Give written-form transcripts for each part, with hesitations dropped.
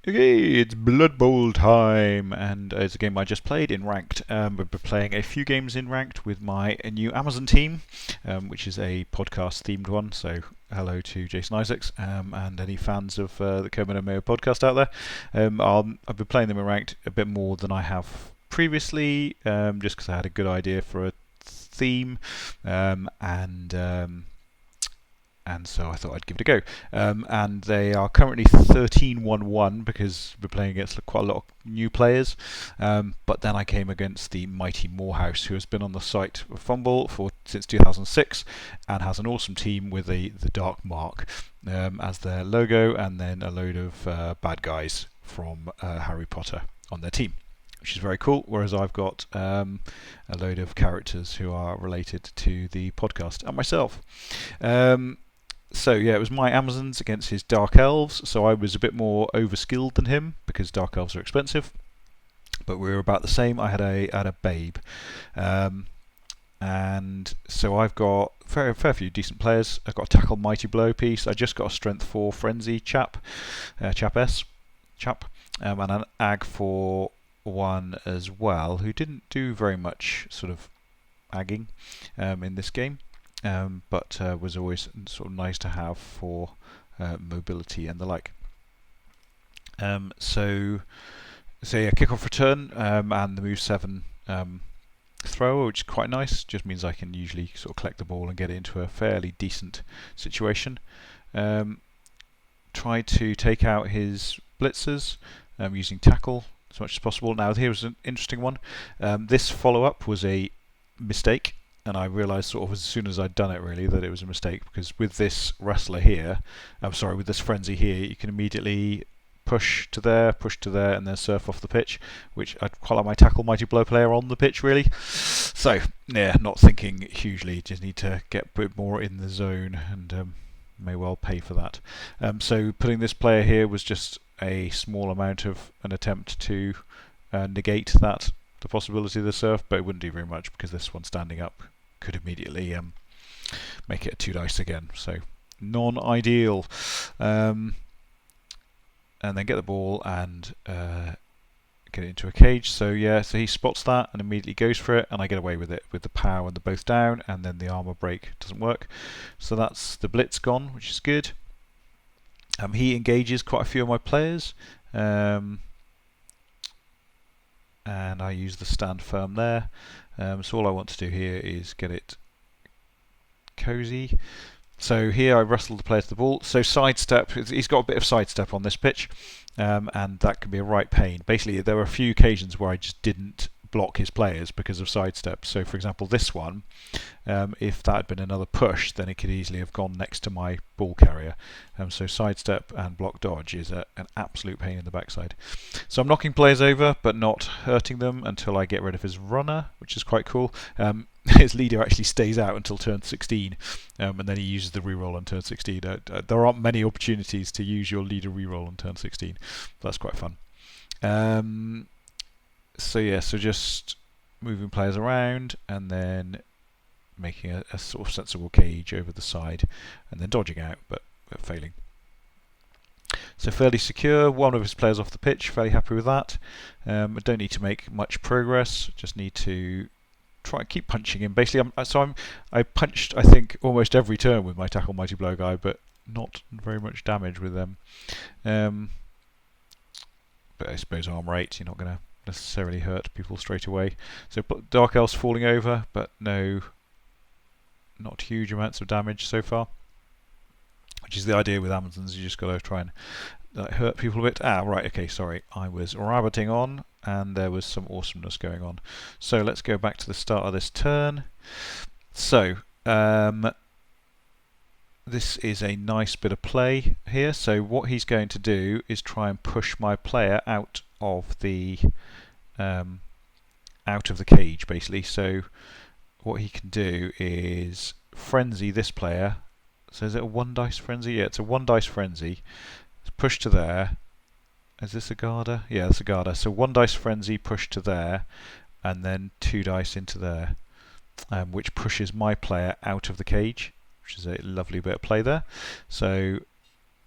Okay, it's Blood Bowl time, and it's a game I just played in Ranked. We've been playing a few games in Ranked with my new Amazon team, which is a podcast-themed one. So, hello to Jason Isaacs and any fans of the Kermit and Mayo podcast out there. I've been playing them in Ranked a bit more than I have previously, just because I had a good idea for a theme, and so I thought I'd give it a go. And they are currently 13-1-1 because we're playing against quite a lot of new players. But then I came against the mighty Morehouse, who has been on the site of Fumbbl since 2006 and has an awesome team with the Dark Mark as their logo, and then a load of bad guys from Harry Potter on their team, which is very cool, whereas I've got a load of characters who are related to the podcast and myself. So yeah, it was my Amazons against his Dark Elves, so I was a bit more overskilled than him because Dark Elves are expensive, but we were about the same. I had a Babe, and so I've got fair few decent players. I've got a Tackle Mighty Blow piece. I just got a Strength 4 Frenzy chap, and an Ag for one as well, who didn't do very much sort of agging in this game. But was always sort of nice to have for mobility and the like. So yeah, kick-off return and the move 7 thrower, which is quite nice. Just means I can usually sort of collect the ball and get it into a fairly decent situation. Try to take out his blitzers using tackle as much as possible. Now here's an interesting one. This follow-up was a mistake, and I realised sort of as soon as I'd done it really that it was a mistake, because with this wrestler here, with this frenzy here, you can immediately push to there, and then surf off the pitch, which I'd quite like my Tackle Mighty Blow player on the pitch really. So yeah, not thinking hugely, just need to get a bit more in the zone, and may well pay for that. So putting this player here was just a small amount of an attempt to negate the possibility of the surf, but it wouldn't do very much because this one standing up could immediately make it a 2 dice again, so non-ideal. And then get the ball and get it into a cage. So yeah, so he spots that and immediately goes for it, and I get away with it with the power and the both down, and then the armor break doesn't work. So that's the blitz gone, which is good. He engages quite a few of my players, and I use the stand firm there. So all I want to do here is get it cozy. So here I wrestle the player to the ball. So sidestep, he's got a bit of sidestep on this pitch, and that can be a right pain. Basically, there were a few occasions where I just didn't block his players because of sidestep. So for example, this one, if that had been another push, then it could easily have gone next to my ball carrier. So sidestep and block dodge is an absolute pain in the backside. So I'm knocking players over but not hurting them until I get rid of his runner, which is quite cool. His leader actually stays out until turn 16, and then he uses the reroll on turn 16. There aren't many opportunities to use your leader reroll on turn 16. That's quite fun. So yeah, so just moving players around and then making a sort of sensible cage over the side, and then dodging out, but failing. So fairly secure, one of his players off the pitch, fairly happy with that. I don't need to make much progress, just need to try and keep punching him. Basically, I punched I think almost every turn with my Tackle Mighty Blow guy, but not very much damage with them. But I suppose armor 8, you're not going to necessarily hurt people straight away. So Dark Elves falling over, but not huge amounts of damage so far, which is the idea with Amazons. You just got to try and hurt people a bit. Right, okay, sorry, I was rabbiting on and there was some awesomeness going on. So let's go back to the start of this turn. So this is a nice bit of play here. So what he's going to do is try and push my player out of the cage, basically. So what he can do is frenzy this player. So is it a 1 dice frenzy? Yeah, it's a 1 dice frenzy. It's push to there. Is this a Garda? Yeah, it's a Garda. So 1 dice frenzy, push to there, and then 2 dice into there, which pushes my player out of the cage, which is a lovely bit of play there. So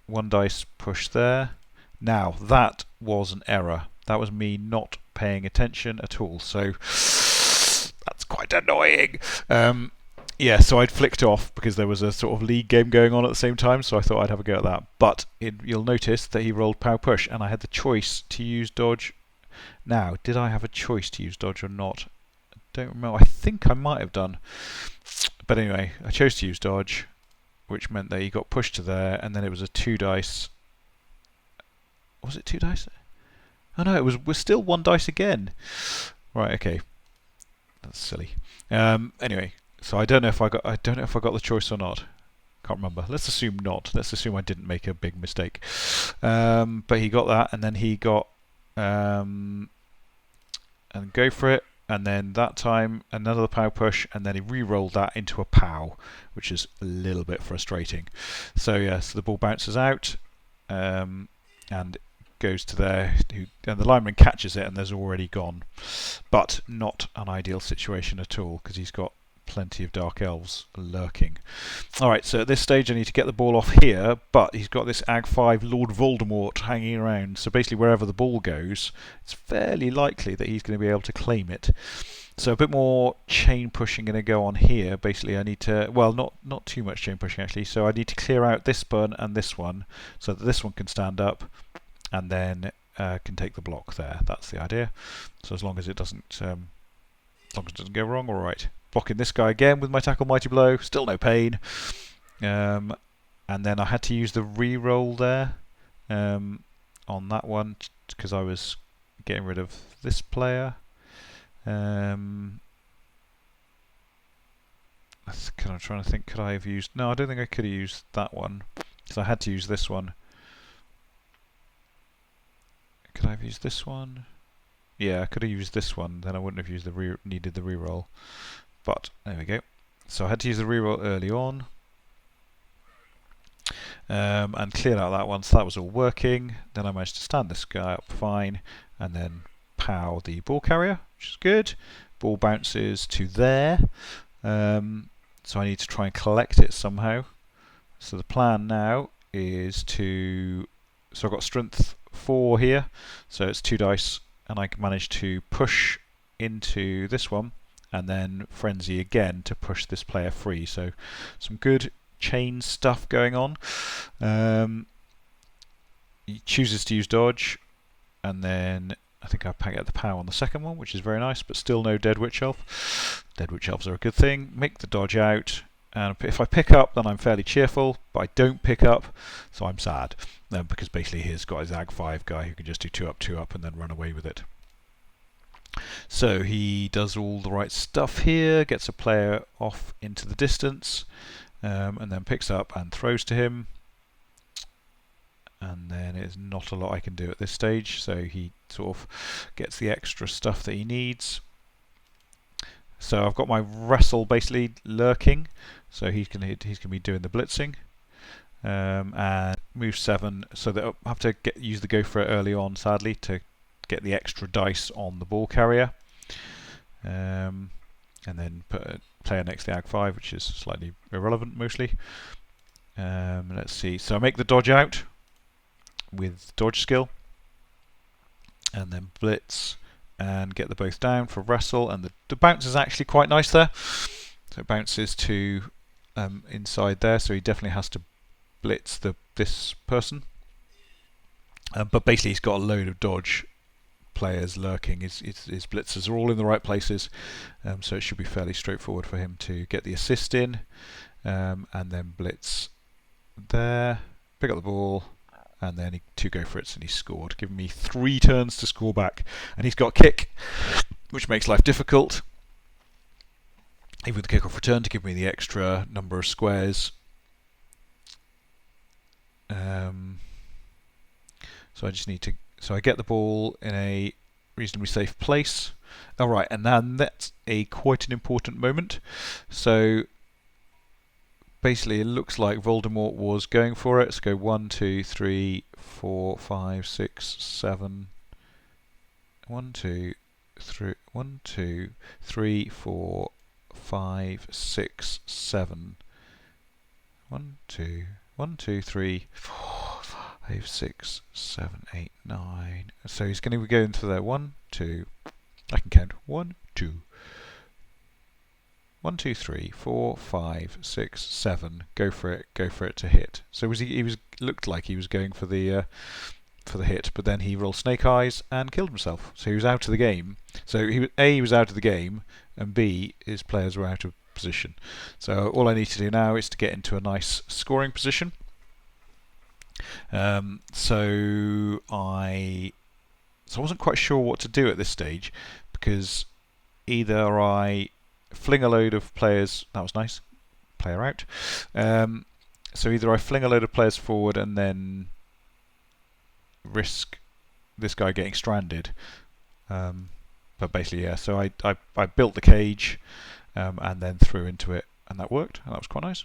1 dice push there, Now, that was an error. That was me not paying attention at all. So that's quite annoying. Yeah, so I'd flicked off because there was a sort of league game going on at the same time, so I thought I'd have a go at that. But you'll notice that he rolled power push, and I had the choice to use dodge. Now, did I have a choice to use dodge or not? I don't remember. I think I might have done. But anyway, I chose to use dodge, which meant that he got pushed to there, and then it was a 2 dice. Was it 2 dice? Oh no, it was still 1 dice again. Right, okay. That's silly. Anyway, so I don't know if I got the choice or not. Can't remember. Let's assume not. Let's assume I didn't make a big mistake. But he got that, and then he got and go for it, and then that time another power push, and then he re-rolled that into a pow, which is a little bit frustrating. So yeah, so the ball bounces out, and goes to there, and the lineman catches it, and there's already gone. But not an ideal situation at all, because he's got plenty of dark elves lurking. Alright, so at this stage I need to get the ball off here, but he's got this Ag 5 Lord Voldemort hanging around, so basically wherever the ball goes, it's fairly likely that he's going to be able to claim it. So a bit more chain pushing going to go on here. Basically I need to, well, not too much chain pushing actually, so I need to clear out this burn and this one, so that this one can stand up, and then can take the block there. That's the idea. So as long as it doesn't go wrong, all right. Blocking this guy again with my tackle mighty blow. Still no pain. And then I had to use the re-roll there on that one because I was getting rid of this player. I'm trying to think. Could I have used? No, I don't think I could have used that one because I had to use this one. Could I have used this one? Yeah, I could have used this one. Then I wouldn't have used needed the reroll. But there we go. So I had to use the reroll early on, and cleared out that one. So that was all working. Then I managed to stand this guy up fine, and then pow the ball carrier, which is good. Ball bounces to there. So I need to try and collect it somehow. So the plan now is to. So I've got strength 4 here, so it's 2 dice, and I can manage to push into this one and then frenzy again to push this player free. So some good chain stuff going on. He chooses to use dodge, and then I think I get the power on the second one, which is very nice, but still no dead witch elf. Dead witch elves are a good thing. Make the dodge out, and if I pick up then I'm fairly cheerful, but I don't pick up, so I'm sad. Because basically he's got his Ag 5 guy who can just do 2 up and then run away with it. So he does all the right stuff here, gets a player off into the distance, and then picks up and throws to him. And then there's not a lot I can do at this stage, so he sort of gets the extra stuff that he needs. So I've got my wrestle basically lurking, so he's going to be doing the blitzing. And move 7, so that I have to use the go for it early on, sadly, to get the extra dice on the ball carrier, and then put a player next to the Ag 5, which is slightly irrelevant mostly. Let's see, so I make the dodge out with dodge skill, and then blitz and get the both down for wrestle, and the bounce is actually quite nice there, so it bounces to inside there, so he definitely has to blitz this person, but basically he's got a load of dodge players lurking. His blitzers are all in the right places, so it should be fairly straightforward for him to get the assist in, and then blitz there, pick up the ball, and then he 2 go for it, and he scored, giving me 3 turns to score back. And he's got kick, which makes life difficult, even with the kick-off return, to give me the extra number of squares. So I just need to. So I get the ball in a reasonably safe place. All right, and then that's quite an important moment. So basically, it looks like Voldemort was going for it. Let's go 1, 2, 3, 4, 5, 6, 7. 1, 2, 3, 1, 2, 3, 4, 5, 6, 7. 1, 2, 1, 2, 3, 4, 5. 5, 6, 7, 8, 9. So he's going to be going for there. 1, 2. I can count. 1, 2. 1, 2, 3, 4, 5, 6, 7. Go for it. Go for it to hit. So he was looked like he was going for the hit, but then he rolled snake eyes and killed himself. So he was out of the game. So he was out of the game, and B, his players were out of position. So all I need to do now is to get into a nice scoring position. So I wasn't quite sure what to do at this stage, because either I fling a load of players. That was nice. Player out. So either I fling a load of players forward and then risk this guy getting stranded. But basically, yeah. So I built the cage and then threw into it, and that worked, and that was quite nice.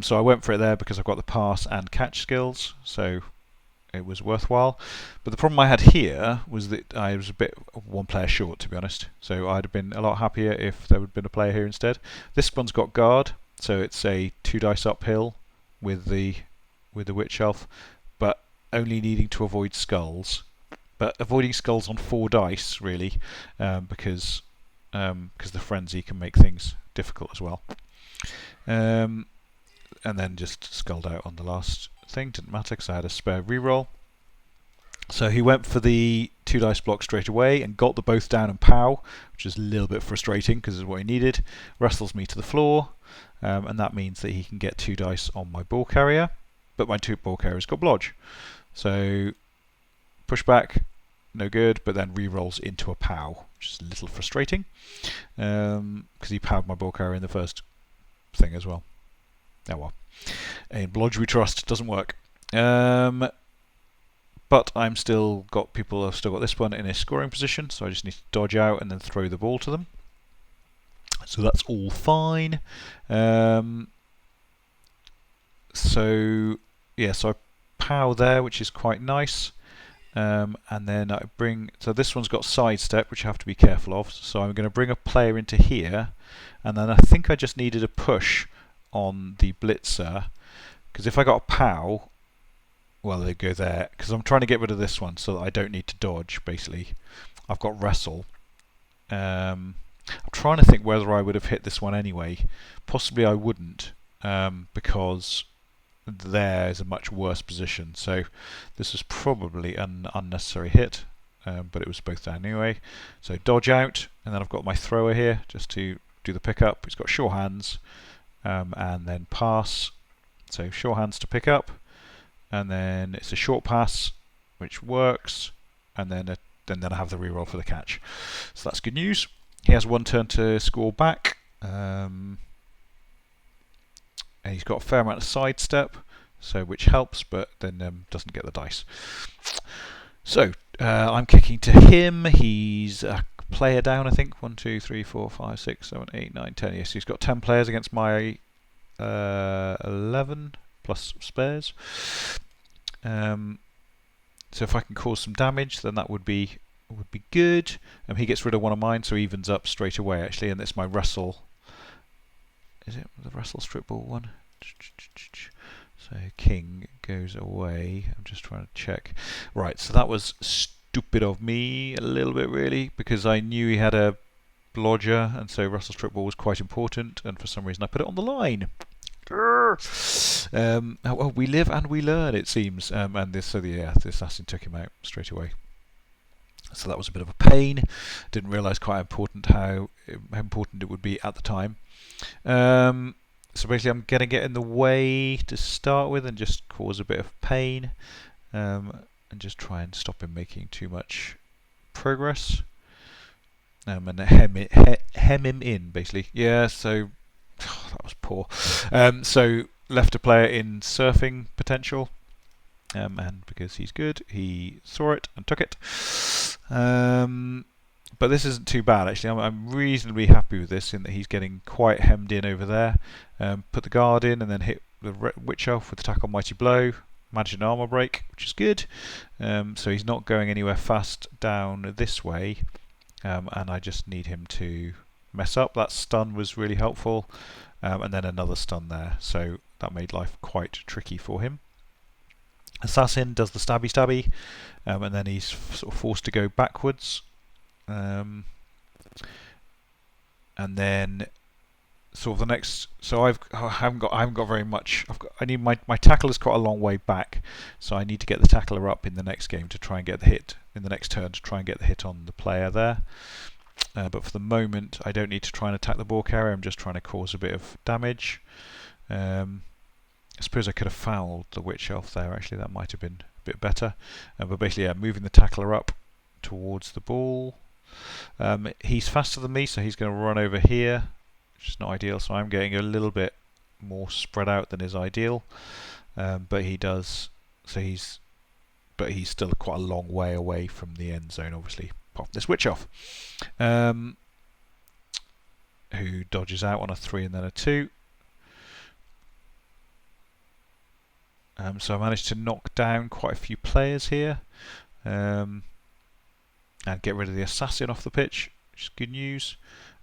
So I went for it there because I've got the pass and catch skills, so it was worthwhile. But the problem I had here was that I was a bit one player short, to be honest. So I'd have been a lot happier if there would have been a player here instead. This one's got guard, so it's a 2 dice uphill with the witch elf, but only needing to avoid skulls. But avoiding skulls on 4 dice really, because the frenzy can make things difficult as well. And then just sculled out on the last thing. Didn't matter because I had a spare reroll. So he went for the 2 dice block straight away and got the both down and pow, which is a little bit frustrating because it's what he needed. Wrestles me to the floor, and that means that he can get 2 dice on my ball carrier, but my 2 ball carrier's got blodge. So push back, no good, but then re-rolls into a pow, which is a little frustrating because he powed my ball carrier in the first thing as well. Oh well. In blodge we trust, doesn't work. But I've still got this one in a scoring position, so I just need to dodge out and then throw the ball to them. So that's all fine. So I pow there, which is quite nice. And then I so this one's got sidestep, which I have to be careful of. So I'm going to bring a player into here, and then I think I just needed a push on the blitzer, because if I got a pow, well, they go there, because I'm trying to get rid of this one so that I don't need to dodge, basically. I've got wrestle. I'm trying to think whether I would have hit this one anyway. Possibly I wouldn't, because there is a much worse position. So this was probably an unnecessary hit, but it was both down anyway. So dodge out, and then I've got my thrower here just to do the pickup. He's got sure hands, and then pass. So sure hands to pick up, and then it's a short pass, which works, and then I have the reroll for the catch. So that's good news. He has 1 turn to score back. And he's got a fair amount of sidestep, so which helps, but then doesn't get the dice. So I'm kicking to him. He's a player down, I think. 1, 2, 3, 4, 5, 6, 7, 8, 9, 10. Yes, he's got 10 players against my 11 plus spares. So if I can cause some damage, then that would be good. He gets rid of one of mine, so he evens up straight away actually, and it's my wrestle. Is it the wrestle strip ball one? So king goes away. I'm just trying to check. Right, so that was stupid of me a little bit really, because I knew he had a blodger, and so wrestle strip ball was quite important, and for some reason I put it on the line. Well, we live and we learn, it seems. And this assassin took him out straight away. So that was a bit of a pain. Didn't realise quite how important it would be at the time. So basically I'm going to get in the way to start with and just cause a bit of pain, and just try and stop him making too much progress, and hem him in basically. Yeah, so that was poor. So left a player in surfing potential, and because he's good, he saw it and took it. But this isn't too bad actually. I'm reasonably happy with this, in that he's getting quite hemmed in over there. Put the guard in and then hit the witch elf with attack on mighty blow. Managed an armor break, which is good. So he's not going anywhere fast down this way, and I just need him to mess up. That stun was really helpful, and then another stun there, so that made life quite tricky for him. Assassin does the stabby stabby, and then he's sort of forced to go backwards. And then sort of the next, so I haven't got very much. I need my tackle is quite a long way back, so I need to get the tackler up in the next game to try and get the hit in the next turn to try and get the hit on the player there. But for the moment, I don't need to try and attack the ball carrier. I'm just trying to cause a bit of damage. I suppose I could have fouled the witch elf there. Actually, that might have been a bit better. But basically, yeah, moving the tackler up towards the ball. He's faster than me, so he's going to run over here, which is not ideal. So I'm getting a little bit more spread out than is ideal. But he does. So he's still quite a long way away from the end zone, obviously. Pop this witch off. Who dodges out on a 3 and then a 2. So I managed to knock down quite a few players here. And get rid of the assassin off the pitch, which is good news.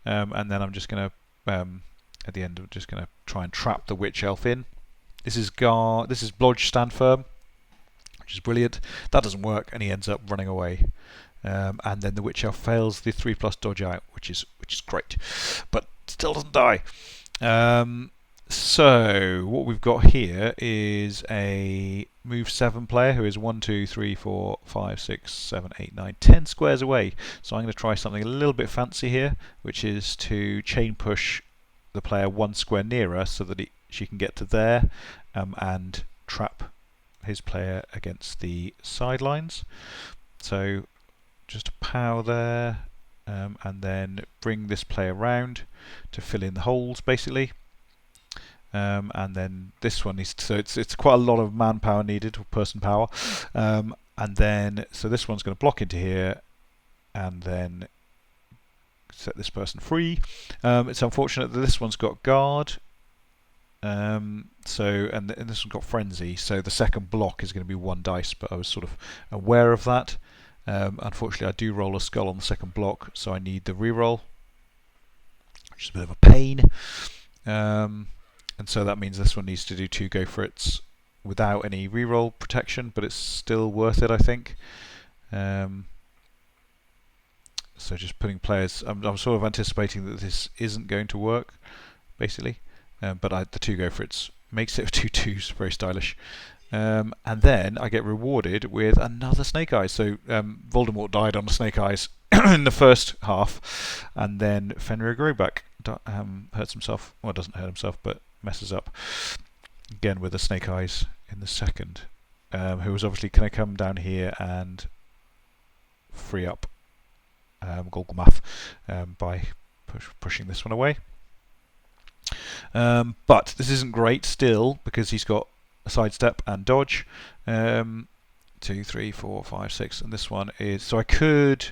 And then I'm just going to, at the end, I'm just going to try and trap the witch elf in. This is Blodge stand firm, which is brilliant. That doesn't work, and he ends up running away. And then the witch elf fails the 3+ dodge out, which is great, but still doesn't die. So what we've got here is a move 7 player who is 1, 2, 3, 4, 5, 6, 7, 8, 9, 10 squares away. So I'm going to try something a little bit fancy here, which is to chain push the player 1 square nearer so that she can get to there and trap his player against the sidelines. So just a pow there, and then bring this player round to fill in the holes basically. And then this one is, so it's quite a lot of manpower needed, or person power. And then so this one's going to block into here, and then set this person free. It's unfortunate that this one's got guard. And this one's got frenzy. So the second block is going to be 1 dice, but I was sort of aware of that. Unfortunately, I do roll a skull on the second block, so I need the reroll, which is a bit of a pain. And so that means this one needs to do 2 go for it's without any reroll protection, but it's still worth it, I think. So just putting players, I'm sort of anticipating that this isn't going to work, basically. But the 2 go for it's makes it 2 2s, very stylish. And then I get rewarded with another Snake Eyes. So Voldemort died on the Snake Eyes in the first half, and then Fenrir Greyback hurts himself. Well, doesn't hurt himself, but messes up again with the Snake Eyes in the second. Who was obviously going to come down here and free up Golgamath by pushing this one away. But this isn't great still, because he's got a sidestep and dodge. 2, 3, 4, 5, 6, and this one is, so I could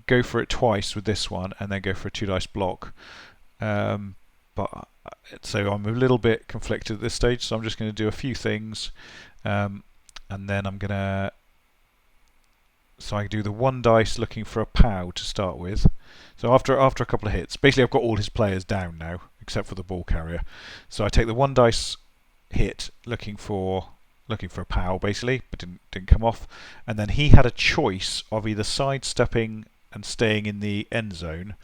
go for it twice with this one and then go for a 2 dice block. But so I'm a little bit conflicted at this stage, so I'm just going to do a few things, and then I'm going to, so I do the 1 dice looking for a POW to start with. So after a couple of hits, basically I've got all his players down now except for the ball carrier. So I take the 1 dice hit looking for a POW basically, but didn't come off. And then he had a choice of either sidestepping and staying in the end zone,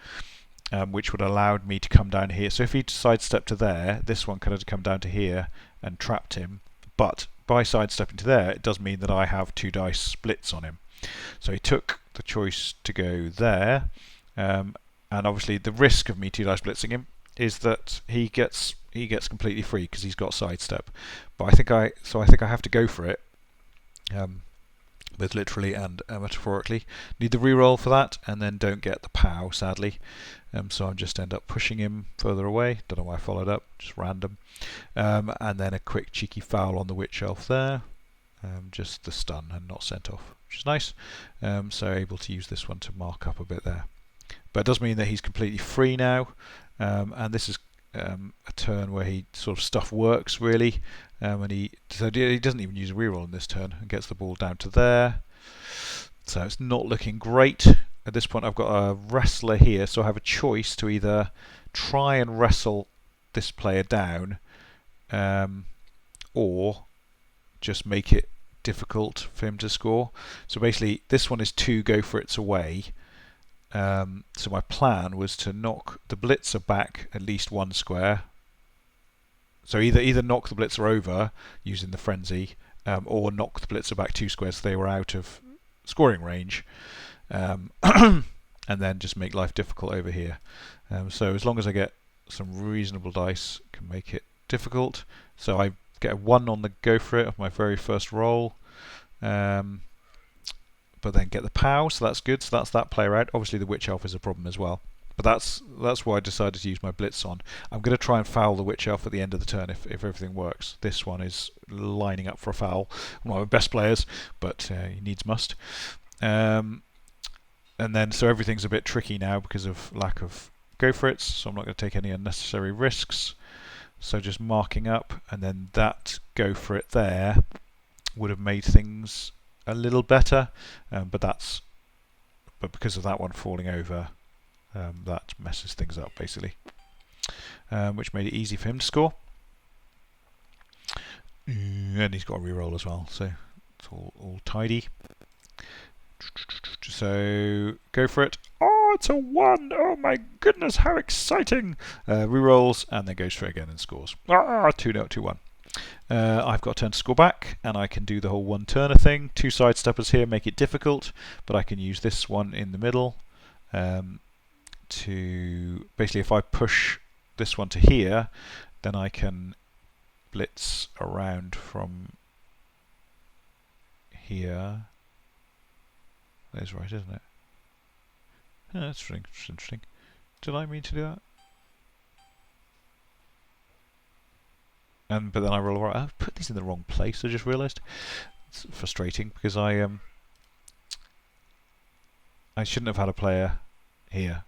which would have allowed me to come down here. So if he sidestepped to there, this one could have come down to here and trapped him. But by sidestepping to there, it does mean that I have 2 dice splits on him. So he took the choice to go there, and obviously the risk of me 2 dice blitzing him is that he gets completely free because he's got sidestep. But I think I have to go for it, both literally and metaphorically. Need the reroll for that, and then don't get the POW, sadly. So I just end up pushing him further away. Don't know why I followed up, just random. And then a quick cheeky foul on the witch elf there. Just the stun and not sent off, which is nice. So able to use this one to mark up a bit there. But it does mean that he's completely free now, and this is a turn where he sort of stuff works really, and he doesn't even use a reroll in this turn and gets the ball down to there. So it's not looking great. At this point I've got a wrestler here, so I have a choice to either try and wrestle this player down, or just make it difficult for him to score. So basically, this one is 2 go for it's away. So my plan was to knock the blitzer back at least 1 square. So either knock the blitzer over using the frenzy, or knock the blitzer back 2 squares so they were out of scoring range, and then just make life difficult over here. So as long as I get some reasonable dice, can make it difficult. So I get a 1 on the go for it of my very first roll, but then get the POW, so that's good. So that's that player out. Obviously the Witch Elf is a problem as well, but that's why I decided to use my Blitz on. I'm going to try and foul the Witch Elf at the end of the turn if everything works. This one is lining up for a foul. One of my best players, but he needs must. And then so everything's a bit tricky now because of lack of go for it, so I'm not going to take any unnecessary risks. So just marking up, and then that go for it there would have made things a little better, but because of that one falling over, that messes things up basically, which made it easy for him to score. And he's got a reroll as well, so it's all tidy. So go for it. Oh, it's a 1! Oh my goodness, how exciting! Rerolls and then goes for it again and scores. 2-0, 2-1. I've got a turn to score back, and I can do the whole 1 turner thing. 2 sidesteppers here make it difficult, but I can use this one in the middle to basically, if I push this one to here, then I can blitz around from here. That is right, isn't it? Yeah, that's interesting. Did I mean to do that? But then I roll right. I've put these in the wrong place. I just realised. It's frustrating because I shouldn't have had a player here.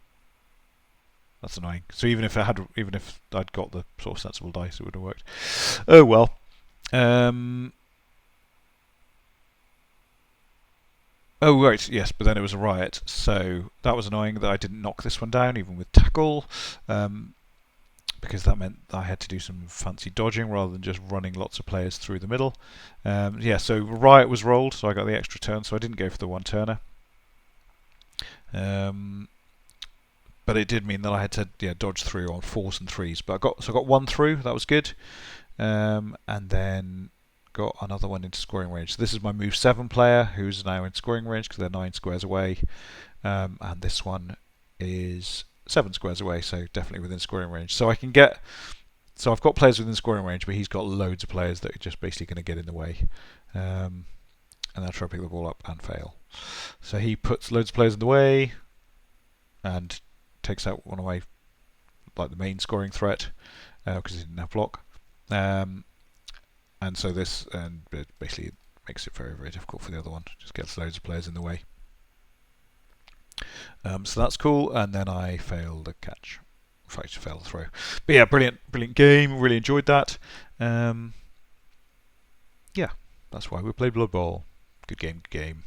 That's annoying. So even if I'd got the sort of sensible dice, it would have worked. Oh well. Oh right, yes, but then it was a riot, so that was annoying that I didn't knock this one down, even with tackle, because that meant I had to do some fancy dodging rather than just running lots of players through the middle. Yeah, so riot was rolled, so I got the extra turn, so I didn't go for the 1 turner. But it did mean that I had to dodge through on 4s and 3s. But I got 1 through, that was good, and then got another one into scoring range. So this is my move 7 player who's now in scoring range because they're 9 squares away, and this one is 7 squares away, so definitely within scoring range. So I can get, so I've got players within scoring range, but he's got loads of players that are just basically going to get in the way, and they'll try to pick the ball up and fail. So he puts loads of players in the way and takes out one of my, like, the main scoring threat because he didn't have block. And so this, and it basically makes it very, very difficult for the other one. Just gets loads of players in the way. So that's cool, and then I failed the catch. In fact, I failed the throw. But yeah, brilliant game. Really enjoyed that. Yeah, that's why we played Blood Bowl. Good game, good game.